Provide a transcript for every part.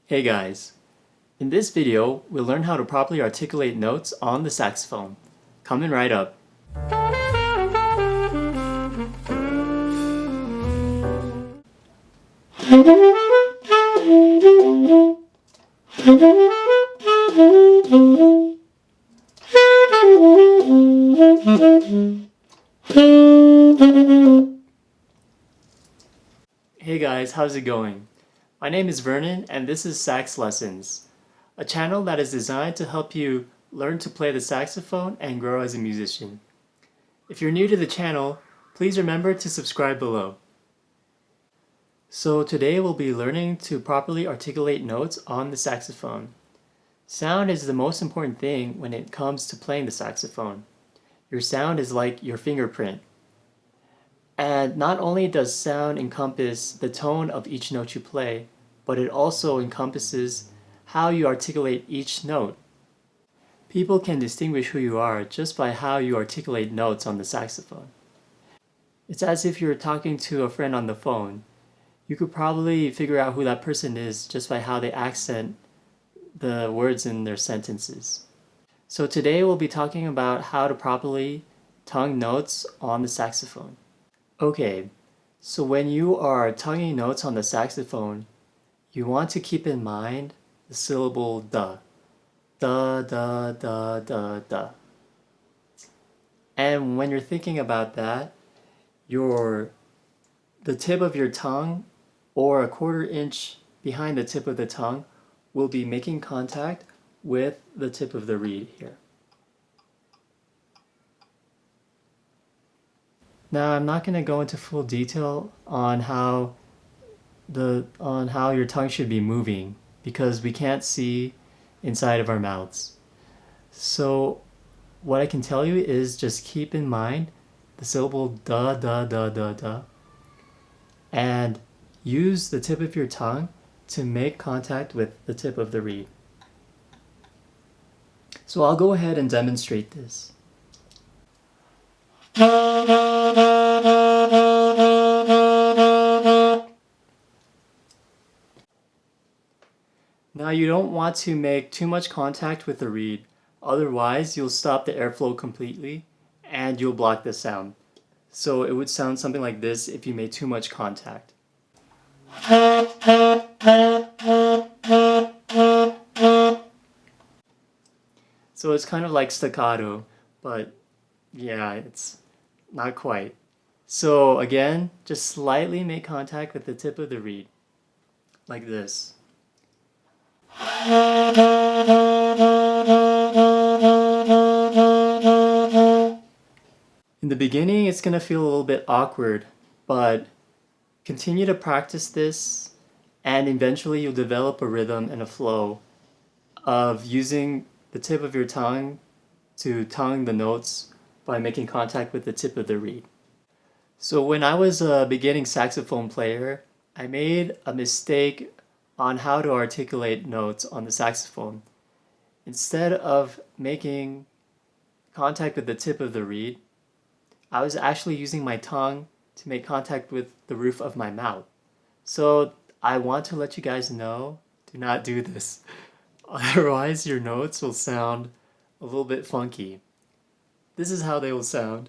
Hey guys, in this video we'll learn how to properly articulate notes on the saxophone. Coming right up. Hey guys, how's it going? My name is Vernon and this is Sax Lessons, a channel that is designed to help you learn to play the saxophone and grow as a musician. If you're new to the channel, please remember to subscribe below. So today we'll be learning to properly articulate notes on the saxophone. Sound is the most important thing when it comes to playing the saxophone. Your sound is like your fingerprint. And not only does sound encompass the tone of each note you play, but it also encompasses how you articulate each note. People can distinguish who you are just by how you articulate notes on the saxophone. It's as if you're talking to a friend on the phone. You could probably figure out who that person is just by how they accent the words in their sentences. So today we'll be talking about how to properly tongue notes on the saxophone. Okay, so when you are tonguing notes on the saxophone, you want to keep in mind the syllable da. Da, da, da, da, da. And when you're thinking about that, the tip of your tongue or a 1/4 inch behind the tip of the tongue will be making contact with the tip of the reed here. Now I'm not going to go into full detail on how your tongue should be moving because we can't see inside of our mouths. So what I can tell you is just keep in mind the syllable da da da da da and use the tip of your tongue to make contact with the tip of the reed. So I'll go ahead and demonstrate this. Now you don't want to make too much contact with the reed, otherwise you'll stop the airflow completely and you'll block the sound. So it would sound something like this if you made too much contact. So it's kind of like staccato, but yeah, it's not quite. So again, just slightly make contact with the tip of the reed, like this. In the beginning, it's going to feel a little bit awkward, but continue to practice this, and eventually you'll develop a rhythm and a flow of using the tip of your tongue to tongue the notes by making contact with the tip of the reed. So when I was a beginning saxophone player, I made a mistake on how to articulate notes on the saxophone. Instead of making contact with the tip of the reed, I was actually using my tongue to make contact with the roof of my mouth. So I want to let you guys know, do not do this. Otherwise your notes will sound a little bit funky. This is how they will sound.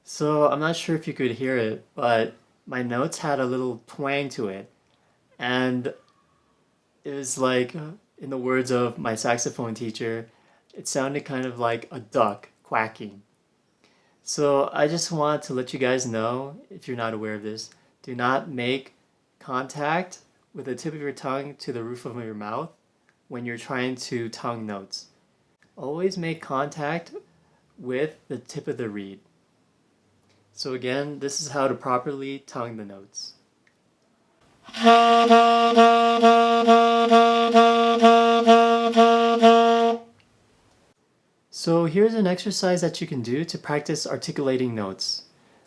So I'm not sure if you could hear it, but my notes had a little twang to it. And it was like, in the words of my saxophone teacher, it sounded kind of like a duck quacking. So I just want to let you guys know, if you're not aware of this, do not make contact with the tip of your tongue to the roof of your mouth when you're trying to tongue notes. Always make contact with the tip of the reed. So again, this is how to properly tongue the notes. So here's an exercise that you can do to practice articulating notes.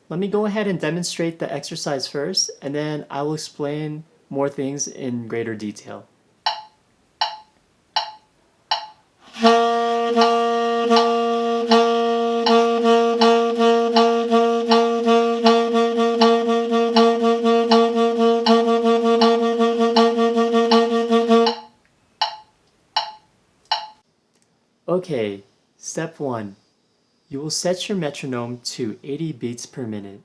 Let me go ahead and demonstrate the exercise first, and then I will explain more things in greater detail. Okay, step 1. You will set your metronome to 80 beats per minute.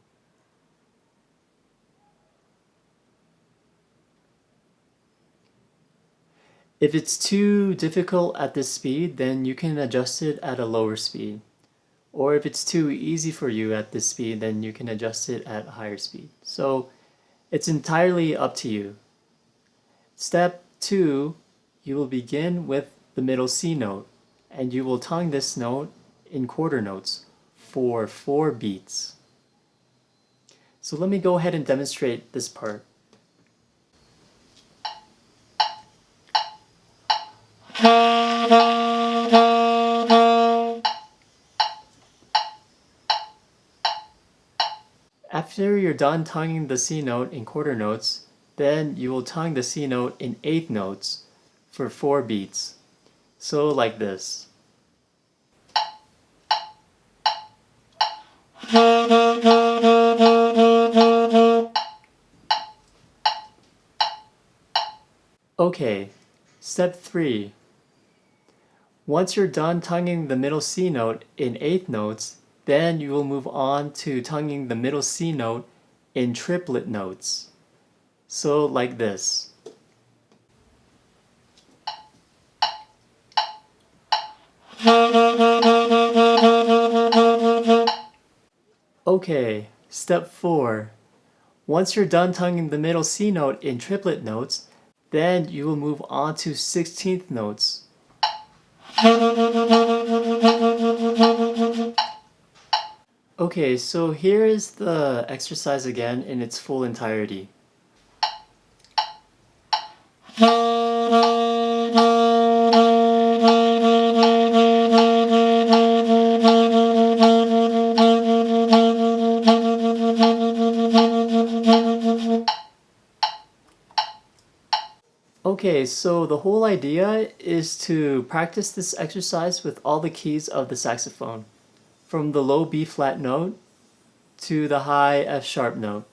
If it's too difficult at this speed, then you can adjust it at a lower speed. Or if it's too easy for you at this speed, then you can adjust it at a higher speed. So it's entirely up to you. Step 2, you will begin with the middle C note, and you will tongue this note in quarter notes for 4 beats. So let me go ahead and demonstrate this part. After you're done tonguing the C note in quarter notes, then you will tongue the C note in eighth notes for 4 beats. So like this. Okay, step 3. Once you're done tonguing the middle C note in eighth notes, then you will move on to tonguing the middle C note in triplet notes. So like this. Okay, step 4. Once you're done tonguing the middle C note in triplet notes, then you will move on to 16th notes. Okay, so here is the exercise again in its full entirety. Okay, so the whole idea is to practice this exercise with all the keys of the saxophone, from the low B flat note to the high F sharp note.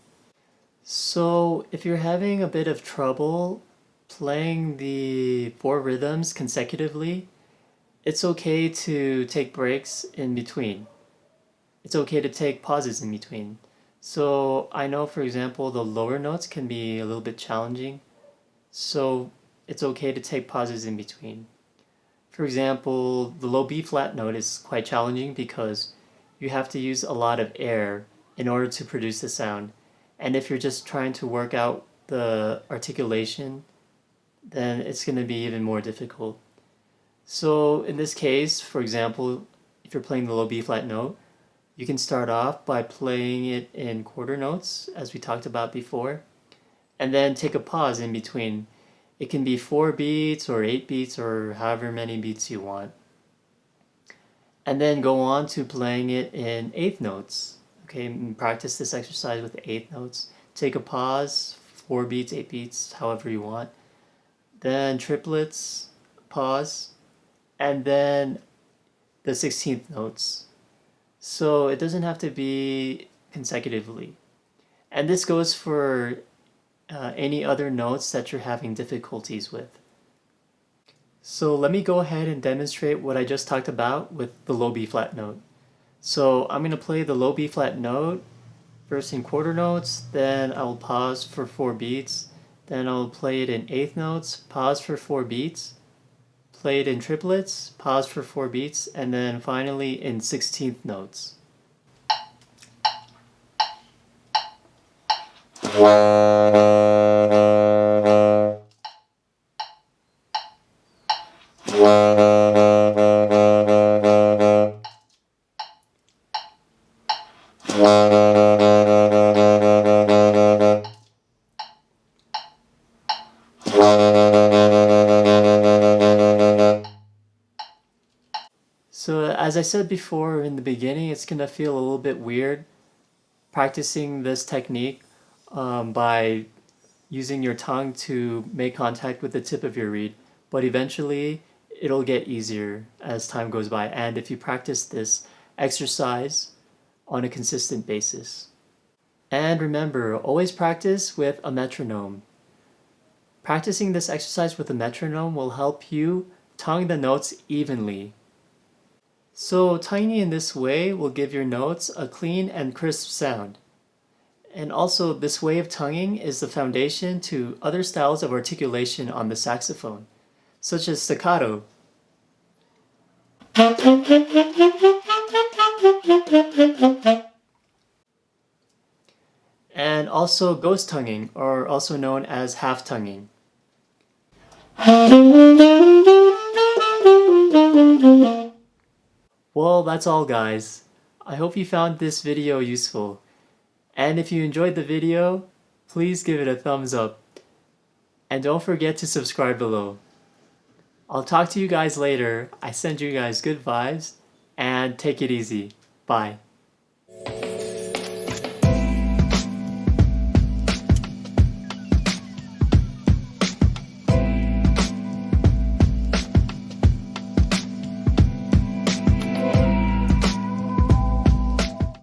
So if you're having a bit of trouble playing the 4 rhythms consecutively, it's okay to take breaks in between. It's okay to take pauses in between. So I know, for example, the lower notes can be a little bit challenging, so it's okay to take pauses in between. For example, the low B flat note is quite challenging because you have to use a lot of air in order to produce the sound. And if you're just trying to work out the articulation, then it's going to be even more difficult. So in this case, for example, if you're playing the low B flat note, you can start off by playing it in quarter notes, as we talked about before, and then take a pause in between. It can be 4 beats or 8 beats or however many beats you want. And then go on to playing it in eighth notes. Okay, and practice this exercise with the eighth notes. Take a pause, 4 beats, 8 beats, however you want. Then triplets, pause, and then the 16th notes. So it doesn't have to be consecutively. And this goes for any other notes that you're having difficulties with. So let me go ahead and demonstrate what I just talked about with the low B flat note. So I'm going to play the low B flat note first in quarter notes, then I will pause for 4 beats, then I'll play it in eighth notes, pause for 4 beats, play it in triplets, pause for 4 beats, and then finally in 16th notes. So as I said before in the beginning, it's going to feel a little bit weird practicing this technique by using your tongue to make contact with the tip of your reed, but eventually it'll get easier as time goes by, and if you practice this exercise on a consistent basis. And remember, always practice with a metronome. Practicing this exercise with a metronome will help you tongue the notes evenly. So tonguing in this way will give your notes a clean and crisp sound. And also, this way of tonguing is the foundation to other styles of articulation on the saxophone, such as staccato. And also ghost tonguing, or also known as half tonguing. Well, that's all guys. I hope you found this video useful. And if you enjoyed the video, please give it a thumbs up. And don't forget to subscribe below. I'll talk to you guys later. I send you guys good vibes, and take it easy. Bye.